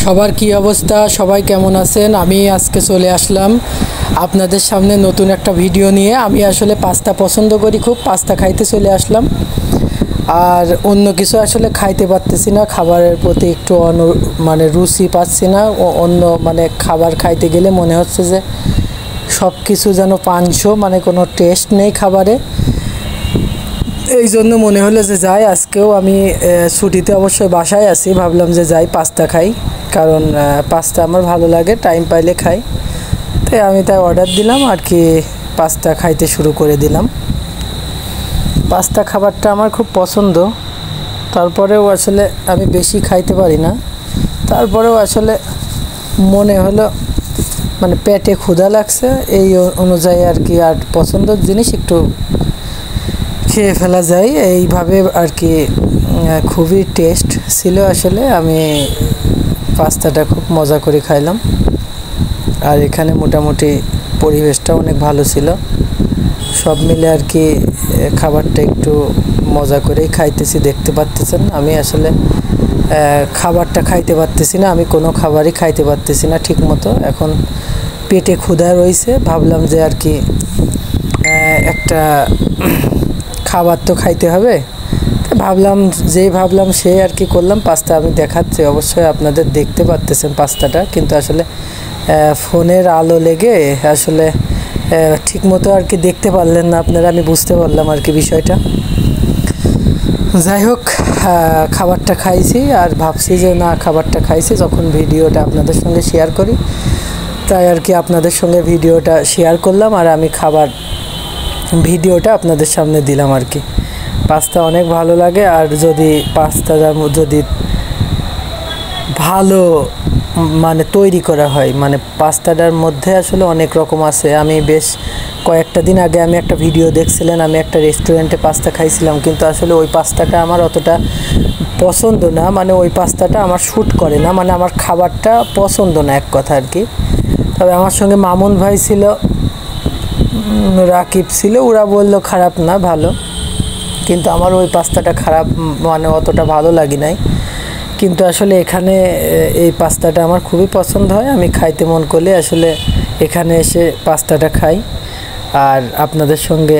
সবার কি অবস্থা, সবাই কেমন আছেন? আমি আজকে চলে আসলাম আপনাদের সামনে নতুন একটা ভিডিও নিয়ে। আমি আসলে পাস্তা পছন্দ করি খুব, পাস্তা খাইতে চলে আসলাম। আর অন্য কিছু আসলে খাইতে পারতেছি না, খাবারের প্রতি একটু রুচি পাচ্ছি না। অন্য খাবার খাইতে গেলে মনে হচ্ছে যে সব কিছু যেন পানসো, কোনো টেস্ট নেই খাবারে। এই জন্য মনে হলো যে যাই, আজকেও আমি ছুটিতে অবশ্যই বাসায় আছি, ভাবলাম যে যাই পাস্তা খাই, কারণ পাস্তা আমার ভালো লাগে, টাইম পাইলে খাই। তাই আমি অর্ডার দিলাম আর কি, পাস্তা খাইতে শুরু করে দিলাম। পাস্তা খাবারটা আমার খুব পছন্দ, তারপরেও আসলে আমি বেশি খাইতে পারি না। তারপরেও আসলে মনে হলো পেটে ক্ষুধা লাগছে, এই অনুযায়ী আর কি, আর পছন্দের জিনিস একটু খেয়ে ফেলা যায় এইভাবে আর কি। খুবই টেস্ট ছিল আসলে, আমি পাস্তাটা খুব মজা করে খাইলাম। আর এখানে মোটামুটি পরিবেশটা অনেক ভালো ছিল, সব মিলে আর কি খাবারটা একটু মজা করেই খাইতেছি। দেখতে পাচ্ছেন আমি আসলে খাবারটা খাইতে পারতেছি না, আমি কোনো খাবারই খাইতে পারতেছি না ঠিক মতো। এখন পেটে ক্ষুধা রয়েছে, ভাবলাম যে আর কি একটা খাবার তো খাইতে হবে। ভাবলাম সে আর কি করলাম। পাস্তা আমি দেখাচ্ছি, অবশ্যই আপনাদের দেখতে পাচ্ছেন পাস্তাটা, কিন্তু আসলে ফোনের আলো লেগে আসলে ঠিক মতো আর কি দেখতে পারলেন না আপনারা, আমি বুঝতে পারলাম আর কি বিষয়টা। যাই হোক, খাবারটা খাইছি আর ভাবছি যে না, খাবারটা খাইছি যখন ভিডিওটা আপনাদের সঙ্গে শেয়ার করি, তাই আর কি আপনাদের সঙ্গে ভিডিওটা শেয়ার করলাম। আর আমি খাবার ভিডিওটা আপনাদের সামনে দিলাম আর কি। পাস্তা অনেক ভালো লাগে, আর যদি পাস্তাটা যদি ভালো তৈরি করা হয়, পাস্তাটার মধ্যে আসলে অনেক রকম আছে। আমি বেশ কয়েকটা দিন আগে আমি একটা ভিডিও দেখছিলেন, আমি একটা রেস্টুরেন্টে পাস্তা খাইছিলাম, কিন্তু আসলে ওই পাস্তাটা আমার অতটা পছন্দ না, ওই পাস্তাটা আমার শ্যুট করে না, আমার খাবারটা পছন্দ না এক কথা আর কি। তবে আমার সঙ্গে মামুন ভাই ছিল, রাকিব ছিল, ওরা বললো খারাপ না, ভালো। কিন্তু আমার ওই পাস্তাটা খারাপ, অতটা ভালো লাগে নাই। কিন্তু আসলে এখানে এই পাস্তাটা আমার খুবই পছন্দ হয়, আমি খাইতে মন করলে আসলে এখানে এসে পাস্তাটা খাই। আর আপনাদের সঙ্গে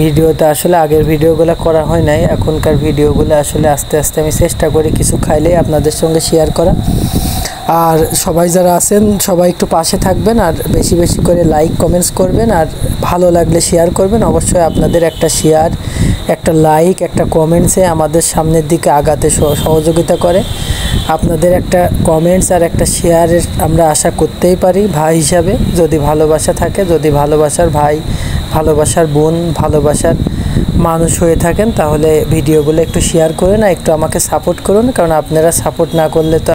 ভিডিওতে আসলে আগের ভিডিওগুলো করা হয় নাই, এখনকার ভিডিওগুলো আসলে আস্তে আস্তে আমি চেষ্টা করি কিছু খাইলেই আপনাদের সঙ্গে শেয়ার করা। আর সবাই যারা আছেন সবাই একটু পাশে থাকবেন, আর বেশি বেশি করে লাইক কমেন্টস করবেন, আর ভালো লাগলে শেয়ার করবেন। অবশ্যই আপনাদের একটা শেয়ার, একটা লাইক, একটা কমেন্টসে আমাদের সামনের দিকে আগাতে সহযোগিতা করে। আপনাদের একটা কমেন্টস আর একটা শেয়ারের আমরা আশা করতেই পারি ভাই হিসাবে, যদি ভালোবাসা থাকে, যদি ভালোবাসার ভাই, ভালোবাসার বোন, ভালোবাসার মানুষ হয়ে থাকেন, তাহলে ভিডিওগুলো একটু শেয়ার করুন, একটু আমাকে সাপোর্ট করুন, কারণ আপনারা সাপোর্ট না করলে তো